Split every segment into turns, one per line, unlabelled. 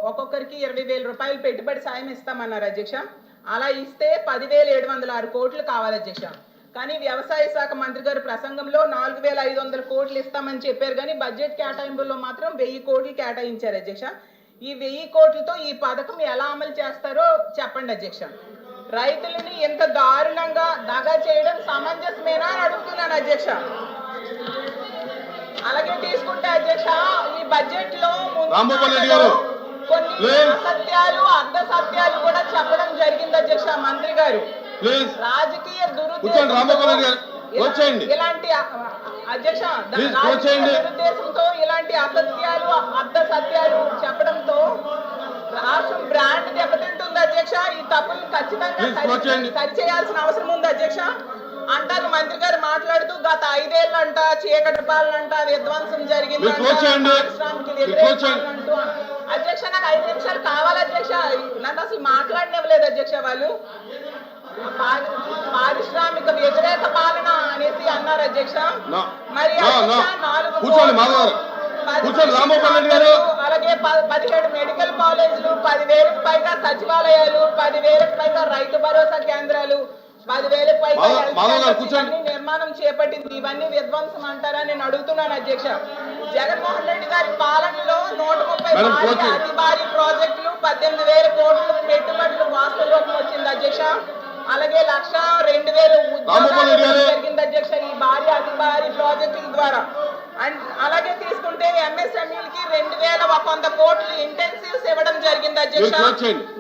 ఒక్కొక్కరికి 20,000 రూపాయలు పెట్టుబడి సాయం ఇస్తామన్నారు అధ్యక్ష. అలా ఇస్తే 10,706 కోట్లు కావాలి అధ్యక్ష. కానీ వ్యవసాయ శాఖ మంత్రి గారు ప్రసంగంలో 4,500 కోట్లు ఇస్తామని చెప్పారు, కానీ బడ్జెట్ కేటాయింపుల్లో మాత్రం 1000 కోట్లు కేటాయించారు అధ్యక్ష. ఈ 1000 కోట్లతో ఈ పథకం ఎలా అమలు చేస్తారో చెప్పండి అధ్యక్ష. రైతులని ఎంత దారుణంగా దగా చేయడం సమంజసమేనా అని అడుగుతున్నాను అధ్యక్ష. అలాగే తీసుకుంటే అధ్యక్ష, ఈ బడ్జెట్ లో కొన్ని అసత్యాలు అర్ధ సత్యాలు కూడా చెప్పడం జరిగింది అధ్యక్ష మంత్రి గారు. రాజకీయ ఇలాంటి అధ్యక్ష దురుద్దేశంతో ఇలాంటి అసత్యాలు అర్ధ సత్యాలు చెప్పడంతో రాష్ట్రం బ్రాండ్ దెబ్బతింటుంది అధ్యక్ష. ఈ తప్పులు ఖచ్చితంగా సరిచేయాల్సిన అవసరం ఉంది అధ్యక్ష. అంటారు మంత్రి గారు మాట్లాడుతూ గత 5 ఏళ్ళంట చీకటి పాలనంట విధ్వంసం జరిగిందంటూ అధ్యక్ష. నాకు 5 నిమిషాలు కావాలి అధ్యక్ష. నన్ను అసలు మాట్లాడనివ్వలేదు అధ్యక్ష. వాళ్ళు పారిశ్రామిక వ్యతిరేక పాలన అనేసి అన్నారు అధ్యక్ష. మరి అలాగే 17 మెడికల్ కాలేజీలు, 10,000కు పైగా సచివాలయాలు, 10,000కు పైగా రైతు భరోసా కేంద్రాలు, 10,000కు పైగా నిర్మాణం చేపట్టింది. ఇవన్నీ విధ్వంసం అంటారా నేను అడుగుతున్నాను అధ్యక్ష. జగన్మోహన్ రెడ్డి గారి పాలనలో 130 అతి భారీ ప్రాజెక్టులు, 18,000 కోట్లు పెట్టుబడులు వాస్తవంలోకి వచ్చింది అధ్యక్ష. అలాగే 1,02,000 ఉద్యోగాలు జరిగింది అధ్యక్ష ఈ అతి భారీ ప్రాజెక్టుల ద్వారా. అలాగే తీసుకుంటే ఎంఎస్ఎంఈలకి 2,100 కోట్లు ఇంటెన్సివ్స్ ఇవ్వడం జరిగింది అధ్యక్ష.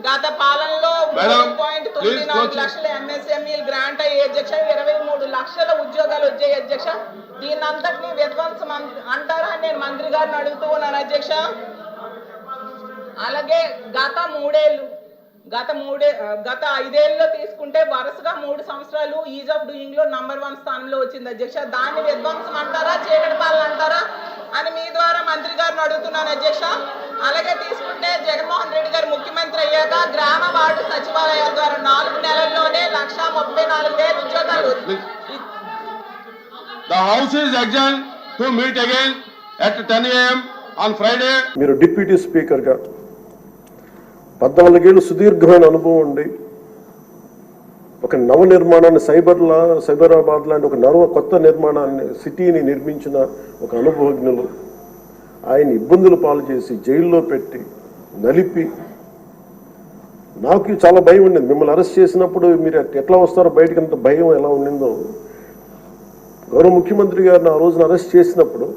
గత పాలనలో 3.94 లక్షల ఎంఎస్ఎంఈలు గ్రాంట్ అయ్యే అధ్యక్ష. 23 లక్షల ఉద్యోగాలు వచ్చాయి అధ్యక్ష. దీని అంతటినీ విధ్వంసం అంటారా నేను మంత్రి గారిని అడుగుతూ ఉన్నాను అధ్యక్ష. అలాగే గత 5 ఏళ్ళలో తీసుకుంటే వరుసగా 3 సంవత్సరాలు ఈజ్ ఆఫ్ డూయింగ్ లో నంబర్ 1 స్థానంలో వచ్చింది అధ్యక్ష. దాన్ని విధ్వంసం అంటారా చీకటి పాలన అంటారా అని మీ ద్వారా మంత్రి గారిని అడుగుతున్నాను అధ్యక్ష. అలాగే తీసుకుంటే జగన్మోహన్ రెడ్డి గారు ముఖ్యమంత్రి అయ్యాక గ్రామ వార్డు సచివాలయాల ద్వారా 4 నెలల్లోనే 1,34,000 ఉద్యోగాలు.
The house is adjourned to meet again at 10 AM on Friday.
మీరు డిప్యూటీ స్పీకర్ గా 14 ఏళ్ళు సుదీర్ఘమైన అనుభవం ఉండి ఒక నవ నిర్మాణాన్ని సైబరాబాద్ లాంటి ఒక కొత్త నిర్మాణాన్ని సిటీని నిర్మించిన ఒక అనుభవజ్ఞులు ఆయన ఇబ్బందులు పాలు చేసి జైల్లో పెట్టి నలిపి నాకు చాలా భయం ఉండింది. మిమ్మల్ని అరెస్ట్ చేసినప్పుడు మీరు ఎట్లా వస్తారో బయటకు అంత భయం ఎలా ఉండిందో. గౌరవ ముఖ్యమంత్రి గారిని ఆ రోజున అరెస్ట్ చేసినప్పుడు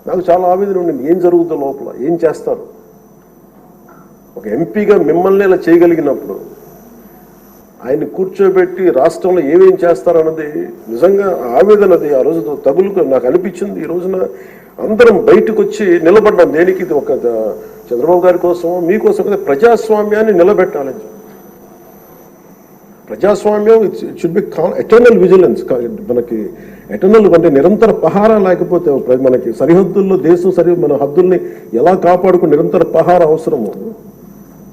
నాకు చాలా ఆవేదన ఉండింది. ఏం జరుగుతుందో లోపల, ఏం చేస్తారు. ఒక ఎంపీగా మిమ్మల్ని ఇలా చేయగలిగినప్పుడు ఆయన్ని కూర్చోబెట్టి రాష్ట్రంలో ఏమేం చేస్తారన్నది నిజంగా ఆవేదనది ఆ రోజు తగులుకు నాకు అనిపించింది. ఈ రోజున అందరం బయటకు వచ్చి నిలబడ్డాం. దేనికి? ఇది ఒక చంద్రబాబు గారి కోసం మీకోసం కదా, ప్రజాస్వామ్యాన్ని నిలబెట్టాలని. ప్రజాస్వామ్యం it should be eternal vigilance. మనకి ఎటర్నల్ అంటే నిరంతర పహారా లేకపోతే మనకి సరిహద్దుల్లో దేశం మన హద్దుల్ని ఎలా కాపాడుకుని నిరంతర పహారా అవసరము.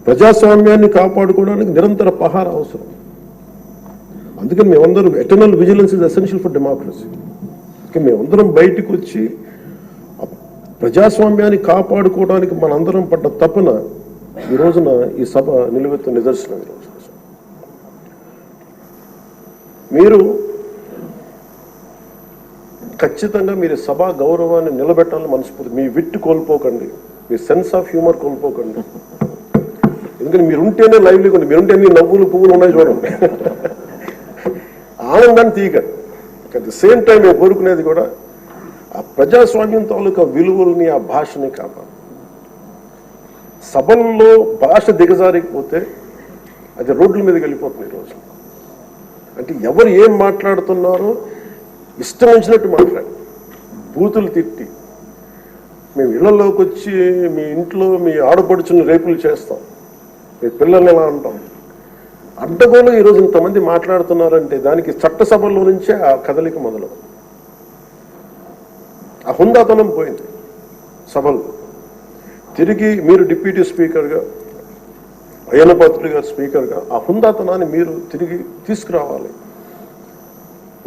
ప్రజాస్వామ్యాన్ని కాపాడుకోవడానికి నిరంతర పహారా అవసరం. అందుకని మేమందరం eternal vigilance is essential for democracy. మేమందరం బయటకు వచ్చి ప్రజాస్వామ్యాన్ని కాపాడుకోవడానికి మనందరం పడ్డ తపన ఈ రోజున ఈ సభ నిలువెత్తు నిదర్శనం. ఈరోజు మీరు ఖచ్చితంగా మీరు సభా గౌరవాన్ని నిలబెట్టాలని మనస్ఫూర్తి. మీ విట్టు కోల్పోకండి, మీ సెన్స్ ఆఫ్ హ్యూమర్ కోల్పోకండి. ఎందుకంటే మీరుంటేనే లైవ్లీగా ఉంది. మీరుంటే అన్ని నవ్వులు పువ్వులు ఉన్నాయి చూడండి. ఆనందాన్ని తీయకండి. అట్ ది సేమ్ టైం మేము కోరుకునేది కూడా ఆ ప్రజాస్వామ్యం తాలూకా విలువల్ని ఆ భాషని కాపాడు. సభల్లో భాష దిగజారిపోతే అది రోడ్ల మీదకి వెళ్ళిపోతుంది ఈరోజు. అంటే ఎవరు ఏం మాట్లాడుతున్నారో ఇష్టం వచ్చినట్టు మాట్లాడి బూతులు తిట్టి మేము ఇళ్లలోకి వచ్చి మీ ఇంట్లో మీ ఆడపడుచుని రేపులు చేస్తాం, మీ పిల్లల్ని ఎలా అంటాం. అడ్డగోలు ఈరోజు ఇంతమంది మాట్లాడుతున్నారంటే దానికి చట్టసభల్లో నుంచే ఆ కదలిక మొదలు. ఆ హుందాతనం పోయింది సభలో. తిరిగి మీరు డిప్యూటీ స్పీకర్గా, అయ్యన్నపాత్రుడు గారు స్పీకర్గా ఆ హుందాతనాన్ని మీరు తిరిగి తీసుకురావాలి.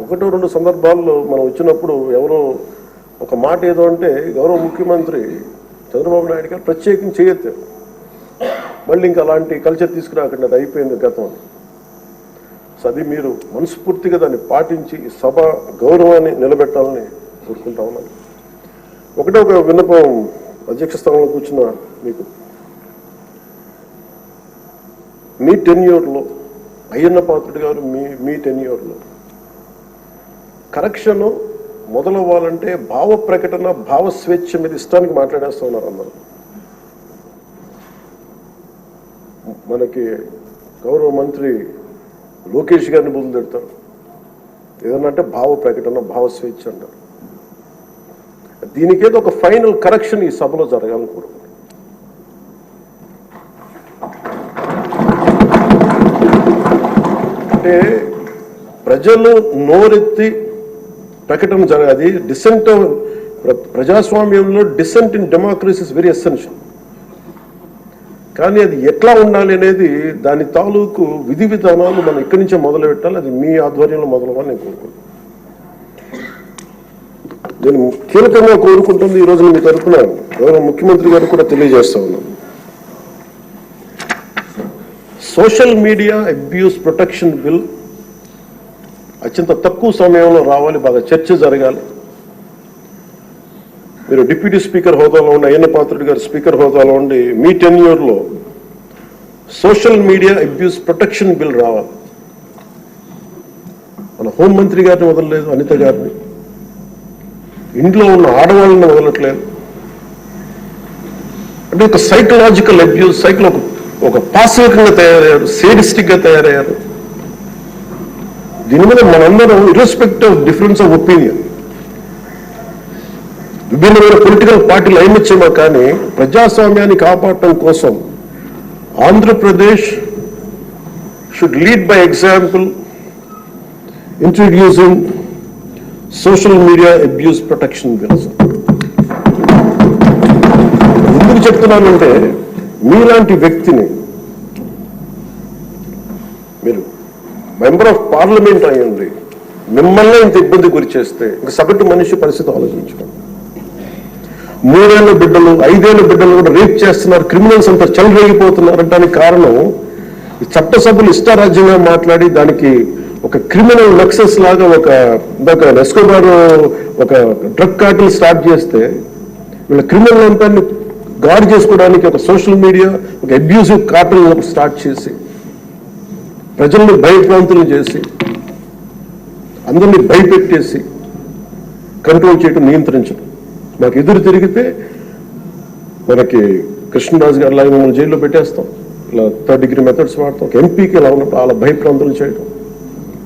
1-2 సందర్భాల్లో మనం వచ్చినప్పుడు ఎవరో ఒక మాట ఏదో అంటే గౌరవ ముఖ్యమంత్రి చంద్రబాబు నాయుడు గారు ప్రత్యేకించి చేయొద్దు. మళ్ళీ ఇంకా అలాంటి కల్చర్ తీసుకురాకండి, అది అయిపోయింది గతం. సో అది మీరు మనస్ఫూర్తిగా దాన్ని పాటించి ఈ సభ గౌరవాన్ని నిలబెట్టాలని కోరుకుంటా ఉన్నాను. ఒకటే ఒక విన్నపం అధ్యక్ష స్థానంలో కూర్చున్న మీకు, మీ టెన్యూర్లో అయ్యన్న పాత్రుడు గారు మీ టెన్యూర్లో కరెక్షన్ మొదలవ్వాలంటే భావ ప్రకటన, భావ స్వేచ్ఛ మీద ఇష్టానికి మాట్లాడేస్తూ ఉన్నారు అందరూ. మనకి గౌరవ మంత్రి లోకేష్ గారిని బుద్ధి పెడతారు, ఏదన్నా అంటే భావ ప్రకటన, భావ స్వేచ్ఛ అంటారు. దీనికేదో ఒక ఫైనల్ కరెక్షన్ ఈ సభలో జరగాలని కోరుకుంటున్నాను. అంటే ప్రజలు నోరెత్తి ప్రకటన జరగాలి. డిసెంట్ ప్రజాస్వామ్యంలో dissent in democracy is very essential. కానీ అది ఎట్లా ఉండాలి అనేది దాని తాలూకు విధి విధానాలు మనం ఇక్కడి నుంచే మొదలు పెట్టాలి. అది మీ ఆధ్వర్యంలో మొదలవ్వాలి నేను కోరుకుంటున్నాను. నేను కీలకంగా కోరుకుంటుంది ఈ రోజున మీ తరఫున గౌరవ ముఖ్యమంత్రి గారు కూడా తెలియజేస్తా ఉన్నాను. Social media abuse protection bill అత్యంత తక్కువ సమయంలో రావాలి, బాగా చర్చ జరగాలి. మీరు డిప్యూటీ స్పీకర్ హోదాలో ఉండి, అయ్యన్న పాత్రుడు గారు స్పీకర్ హోదాలో ఉండి, మీ టెన్యూర్లో social media abuse protection bill రావాలి. మన హోంమంత్రి గారిని వదలలేదు, అనిత గారిని, ఇంట్లో ఉన్న ఆడవాళ్ళని వదలట్లేదు. అంటే ఒక సైకలాజికల్ అబ్యూస్, ఒక పాశవికంగా తయారయ్యారు, సేడిస్టిక్ గా తయారయ్యారు. దీని మీద మనందరం ఇర్రెస్పెక్ట్ ఆఫ్ డిఫరెన్స్ ఆఫ్ ఒపీనియన్, విభిన్నమైన పొలిటికల్ పార్టీలు అయినచ్చేమో కానీ ప్రజాస్వామ్యాన్ని కాపాడటం కోసం Andhra Pradesh should lead by example introducing social media abuse protection bills. ఎందుకు చెప్తున్నానంటే మీలాంటి వ్యక్తిని, మీరు మెంబర్ ఆఫ్ పార్లమెంట్ అయ్యండి, మిమ్మల్ని ఇంత ఇబ్బంది గురి చేస్తే ఇంకా సగటు మనిషి పరిస్థితి ఆలోచించుకోండి. 3 ఏళ్ల బిడ్డలు, 5 ఏళ్ల బిడ్డలు కూడా రేప్ చేస్తున్నారు, క్రిమినల్స్ అంతా చెలరేగిపోతున్నారు అంటానికి కారణం ఈ చట్టసభలు ఇష్టారాజ్యంగా మాట్లాడి దానికి ఒక క్రిమినల్ నక్సెస్ లాగా ఒక ఎస్కోబార్ ఒక డ్రగ్ కార్టిల్ స్టార్ట్ చేస్తే వీళ్ళ క్రిమినల్ అంతా గార్డ్ చేసుకోవడానికి ఒక సోషల్ మీడియా ఒక అబ్యూసివ్ కార్టిల్ స్టార్ట్ చేసి ప్రజల్ని భయభ్రాంతులు చేసి అందరినీ భయపెట్టేసి కంట్రోల్ చేయడం, నియంత్రించడం. మాకు ఎదురు తిరిగితే మనకి కృష్ణరాజు గారు లాగా మమ్మల్ని జైల్లో పెట్టేస్తాం, ఇలా 3rd degree మెథడ్స్ వాడతాం. ఒక ఎంపీకి ఇలా ఉన్నప్పుడు అలా భయభ్రాంతులు చేయడం,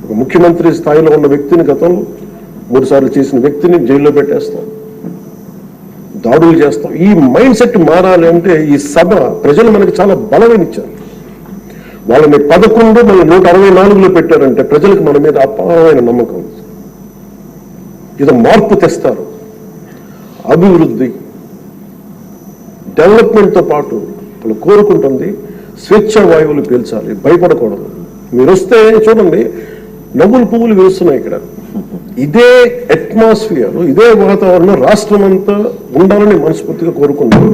ఒక ముఖ్యమంత్రి స్థాయిలో ఉన్న వ్యక్తిని గతంలో 3 సార్లు చేసిన వ్యక్తిని జైల్లో పెట్టేస్తాం, దాడులు చేస్తాం. ఈ మైండ్ సెట్ మారాలి అంటే ఈ సభ ప్రజలు మనకి చాలా బలమనిచ్చారు. వాళ్ళని 11 మన 164లో పెట్టారంటే ప్రజలకు మన మీద అపారమైన నమ్మకం. ఇది మార్పు తెస్తారు. అభివృద్ధి, డెవలప్మెంట్తో పాటు వాళ్ళు కోరుకుంటుంది స్వేచ్ఛా వాయువులు పీల్చాలి, భయపడకూడదు. మీరు వస్తే చూడండి నవ్వులు పువ్వులు వేస్తున్నాయి ఇక్కడ. ఇదే అట్మాస్ఫియర్, ఇదే వాతావరణం రాష్ట్రం అంతా ఉండాలని మనస్ఫూర్తిగా కోరుకుంటున్నాం.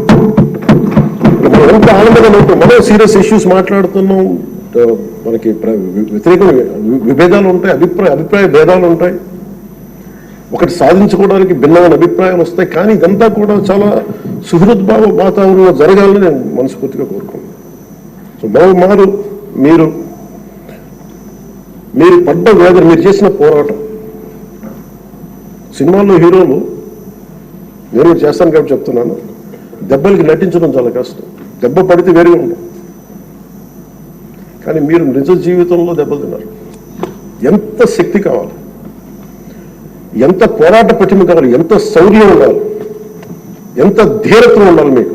మనం ఎంత ఆనందంగా ఉంటాం, మనం సీరియస్ ఇష్యూస్ మాట్లాడుతున్నాం, మనకి వ్యతిరేక విభేదాలు ఉంటాయి, అభిప్రాయ భేదాలు ఉంటాయి, ఒకటి సాధించుకోవడానికి భిన్నమైన అభిప్రాయాలు వస్తాయి. కానీ ఇదంతా కూడా చాలా సుహృద్భావ వాతావరణంలో జరగాలని నేను మనస్ఫూర్తిగా కోరుకున్నాను. సో మారు మీరు పడ్డ వేదన, మీరు చేసిన పోరాటం, సినిమాల్లో హీరోలు, నేను చేస్తాను కాబట్టి చెప్తున్నాను, దెబ్బలకి నటించడం చాలా కష్టం, దెబ్బ పడితే వేరుగా ఉంటాం. కానీ మీరు నిజ జీవితంలో దెబ్బలు తిన్నారు. ఎంత శక్తి కావాలి, ఎంత పోరాట పటిమ కావాలి, ఎంత శౌర్యం ఉండాలి, ఎంత ధీరత్వం ఉండాలి మీకు.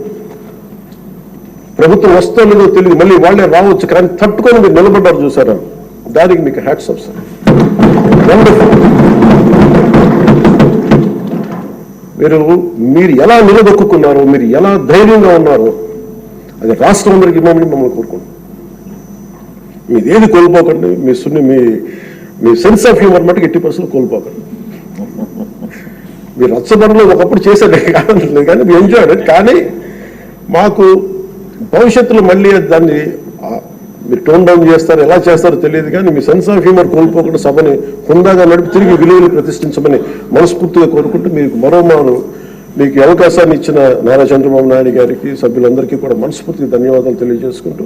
ప్రభుత్వం వస్తుందో తెలియదు, మళ్ళీ వాళ్ళే రావచ్చు, కానీ తట్టుకొని మీరు నిలబడ్డారు చూసారా, దానికి మీకు హ్యాట్స్ ఆఫ్ సార్. వండర్ఫుల్. మీరు ఎలా నిలదొక్కున్నారు, మీరు ఎలా ధైర్యంగా ఉన్నారు, అది రాష్ట్రం అందరికీ ఇవ్వమని మమ్మల్ని కోరుకుంటున్నాం. మీదేది కోల్పోకండి, మీ సెన్స్ ఆఫ్ హ్యూమర్ మటుకు 80% కోల్పోకండి. మీరు రచ్చబండలో ఒకప్పుడు చేసేది కాదు, కానీ మీ ఎంజాయ్డ్. కానీ మాకు భవిష్యత్తులో మళ్ళీ దాన్ని మీరు టోన్ డౌన్ చేస్తారు, ఎలా చేస్తారో తెలియదు, కానీ మీ సెన్స్ ఆఫ్ హ్యూమర్ కోల్పోకుండా సభని హుందాగా నడిపి తిరిగి విలువలు ప్రతిష్ఠించమని మనస్ఫూర్తిగా కోరుకుంటూ మీకు మరోమారు మీకు ఈ అవకాశాన్ని ఇచ్చిన నారా చంద్రబాబు నాయుడు గారికి, సభ్యులందరికీ కూడా మనస్ఫూర్తిగా ధన్యవాదాలు తెలియజేసుకుంటూ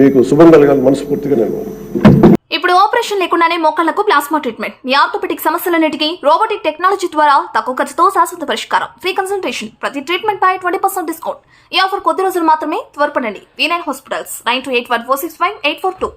మీకు శుభం కలగాలి మనస్ఫూర్తిగా నేను.
ఇప్పుడు ఆపరేషన్ లేకుండానే మోకాళ్లకు ప్లాస్మా ట్రీట్మెంట్. మీ ఆర్థోపెటిక్ సమస్యలన్నిటికీ రోబోటిక్ టెక్నాలజీ ద్వారా తక్కువ ఖర్చుతో శాశ్వత పరిష్కారం. Free consultation. ప్రతి ట్రీట్మెంట్ పై 20% డిస్కౌంట్. ఈ ఆఫర్ కొద్ది రోజులు మాత్రమే. త్వరపడండి. V9 hospitals 9281465842.